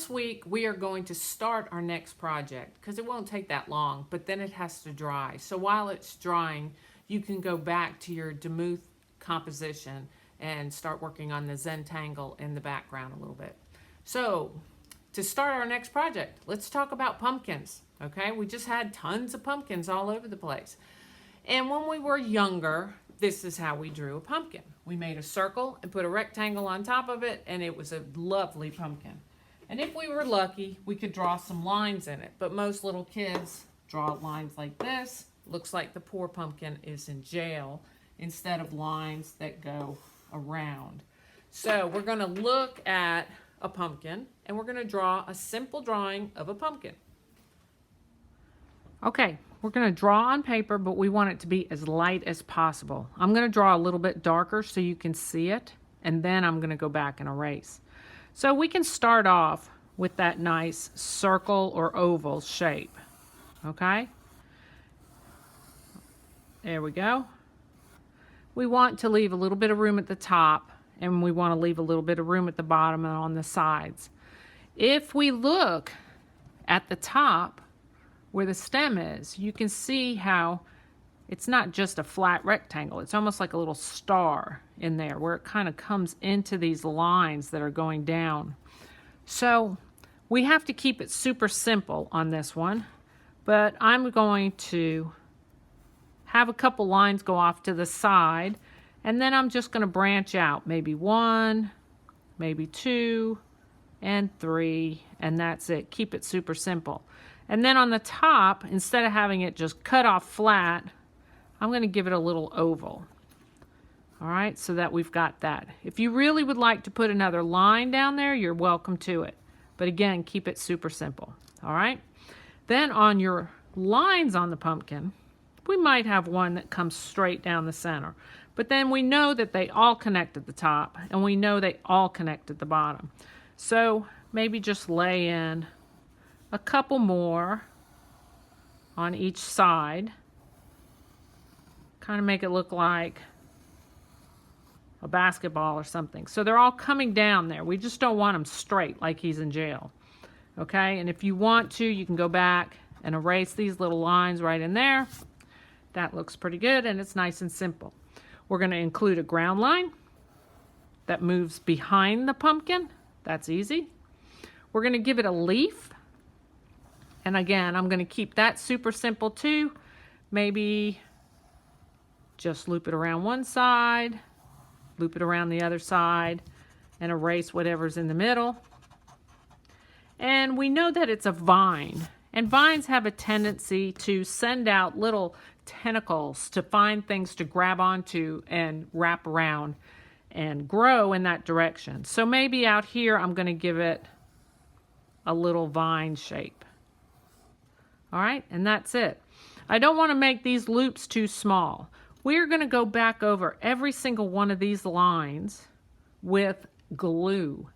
this week we are going to start our next project because it won't take that long, but then it has to dry. So while it's drying, you can go back to your Demuth composition and start working on the Zentangle in the background a little bit. So to start our next project, let's talk about pumpkins. Okay, we just had tons of pumpkins all over the place. And when we were younger, this is how we drew a pumpkin. We made a circle and put a rectangle on top of it, and it was a lovely pumpkin. And if we were lucky, we could draw some lines in it. But most little kids draw lines like this. Looks like the poor pumpkin is in jail instead of lines that go around. So we're going to look at a pumpkin, and we're going to draw a simple drawing of a pumpkin. Okay, we're going to draw on paper, but we want it to be as light as possible. I'm going to draw a little bit darker so you can see it, and then I'm going to go back and erase. So we can start off with that nice circle or oval shape. Okay? There we go. We want to leave a little bit of room at the top, and we want to leave a little bit of room at the bottom and on the sides. If we look at the top where the stem is, you can see how it's not just a flat rectangle. It's almost like a little star in there where it kind of comes into these lines that are going down. So we have to keep it super simple on this one, but I'm going to have a couple lines go off to the side, and then I'm just going to branch out, maybe 1, maybe 2, and 3, and that's it. Keep it super simple. And then on the top, instead of having it just cut off flat, I'm going to give it a little oval. All right, so that we've got that. If you really would like to put another line down there, you're welcome to it. But again, keep it super simple. All right? Then on your lines on the pumpkin, we might have one that comes straight down the center. But then we know that they all connect at the top, and we know they all connect at the bottom. So maybe just lay in a couple more on each side. Kind of make it look like a basketball or something. So they're all coming down there. We just don't want them straight like he's in jail. Okay, and if you want to, you can go back and erase these little lines right in there. That looks pretty good, and it's nice and simple. We're going to include a ground line that moves behind the pumpkin. That's easy. We're going to give it a leaf. And again, I'm going to keep that super simple too. Maybe just loop it around one side, loop it around the other side, and erase whatever's in the middle. And we know that it's a vine. And vines have a tendency to send out little tentacles to find things to grab onto and wrap around and grow in that direction. So maybe out here I'm going to give it a little vine shape. All right, and that's it. I don't want to make these loops too small. We're going to go back over every single one of these lines with glue.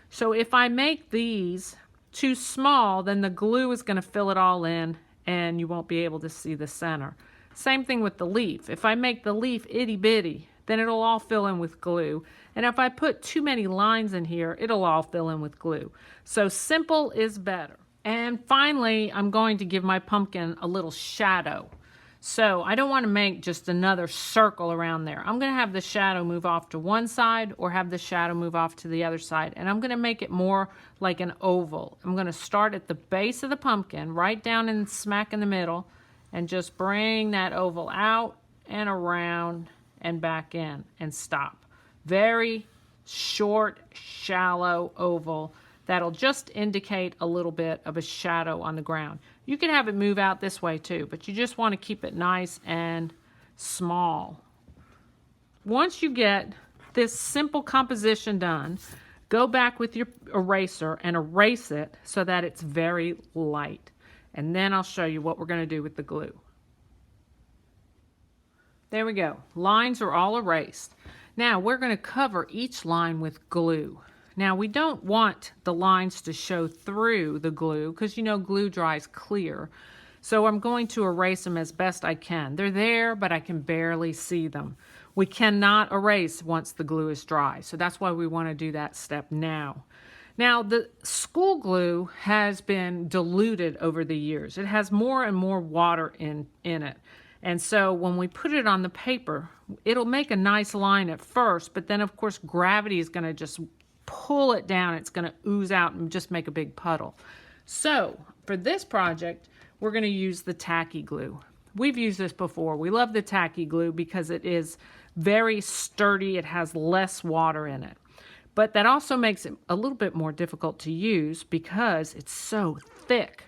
So if I make these too small, then the glue is going to fill it all in and you won't be able to see the center. Same thing with the leaf. If I make the leaf itty bitty, then it'll all fill in with glue. And if I put too many lines in here, it'll all fill in with glue. So simple is better. And finally, I'm going to give my pumpkin a little shadow. So I don't want to make just another circle around there. I'm going to have the shadow move off to one side or have the shadow move off to the other side. And I'm going to make it more like an oval. I'm going to start at the base of the pumpkin, right down in smack in the middle, and just bring that oval out and around and back in and stop. Very short, shallow oval. That'll just indicate a little bit of a shadow on the ground. You can have it move out this way too, but you just want to keep it nice and small. Once you get this simple composition done, go back with your eraser and erase it so that it's very light. And then I'll show you what we're going to do with the glue. There we go. Lines are all erased. Now we're going to cover each line with glue. Now we don't want the lines to show through the glue because you know glue dries clear. So I'm going to erase them as best I can. They're there, but I can barely see them. We cannot erase once the glue is dry. So that's why we want to do that step now. Now, the school glue has been diluted over the years. It has more and more water in it. And so when we put it on the paper, it'll make a nice line at first, but then of course gravity is going to just pull it down. It's going to ooze out and just make a big puddle. So for this project, we're going to use the tacky glue. We've used this before. We love the tacky glue because it is very sturdy. It has less water in it. But that also makes it a little bit more difficult to use because it's so thick.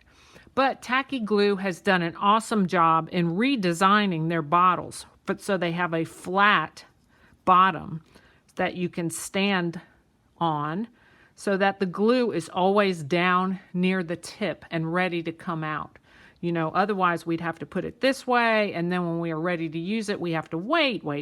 But tacky glue has done an awesome job in redesigning their bottles, but so they have a flat bottom that you can stand on so that the glue is always down near the tip and ready to come out. You know, otherwise we'd have to put it this way, and then when we are ready to use it, we have to wait for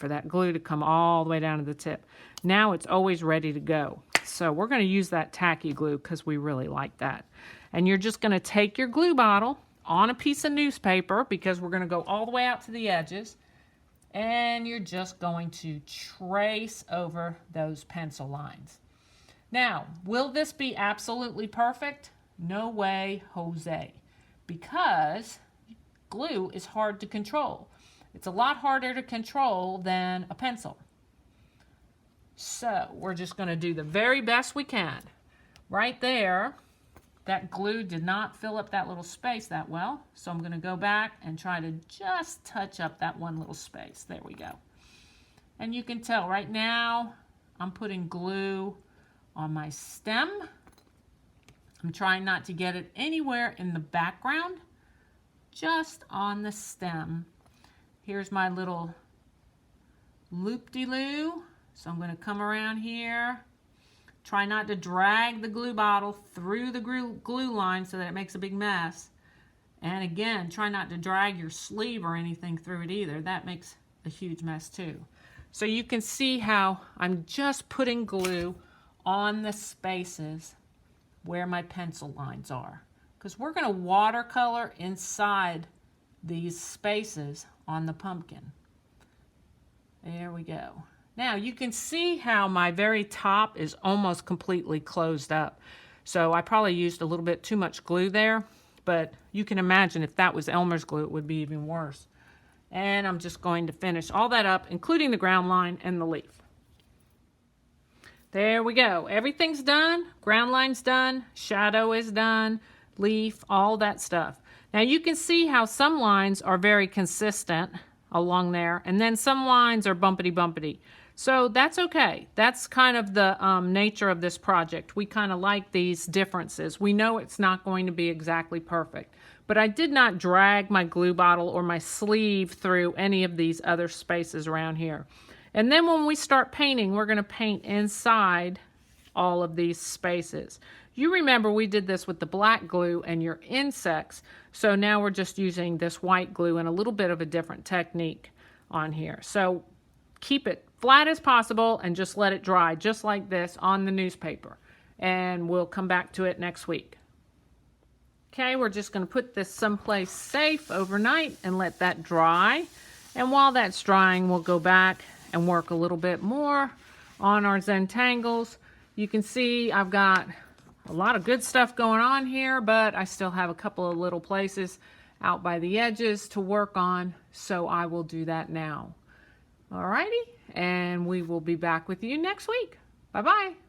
that glue to come all the way down to the tip. Now it's always ready to go. So we're going to use that tacky glue because we really like that. And you're just going to take your glue bottle on a piece of newspaper, because we're going to go all the way out to the edges, and you're just going to trace over those pencil lines. Now, will this be absolutely perfect? No way, Jose, because glue is hard to control. It's a lot harder to control than a pencil. So we're just going to do the very best we can. Right there, that glue did not fill up that little space that well, so I'm going to go back and try to just touch up that one little space. There we go. And you can tell right now I'm putting glue on my stem. I'm trying not to get it anywhere in the background, just on the stem. Here's my little loop-de-loo. So I'm going to come around here. Try not to drag the glue bottle through the glue line so that it makes a big mess. And again, try not to drag your sleeve or anything through it either. That makes a huge mess too. So you can see how I'm just putting glue on the spaces where my pencil lines are, because we're going to watercolor inside these spaces on the pumpkin. There we go. Now you can see how my very top is almost completely closed up. So I probably used a little bit too much glue there, but you can imagine if that was Elmer's glue, it would be even worse. And I'm just going to finish all that up, including the ground line and the leaf. There we go. Everything's done. Ground line's done. Shadow is done. Leaf, all that stuff. Now you can see how some lines are very consistent along there, and then some lines are bumpity. So that's okay. That's kind of the nature of this project. We kind of like these differences. We know it's not going to be exactly perfect, but I did not drag my glue bottle or my sleeve through any of these other spaces around here. And then when we start painting, we're going to paint inside all of these spaces. You remember we did this with the black glue and your insects. So now we're just using this white glue and a little bit of a different technique on here. So keep it flat as possible and just let it dry just like this on the newspaper. And we'll come back to it next week. Okay, we're just going to put this someplace safe overnight and let that dry. And while that's drying, we'll go back and work a little bit more on our Zentangles. You can see I've got a lot of good stuff going on here, but I still have a couple of little places out by the edges to work on, so I will do that now. Alrighty, and we will be back with you next week. Bye-bye.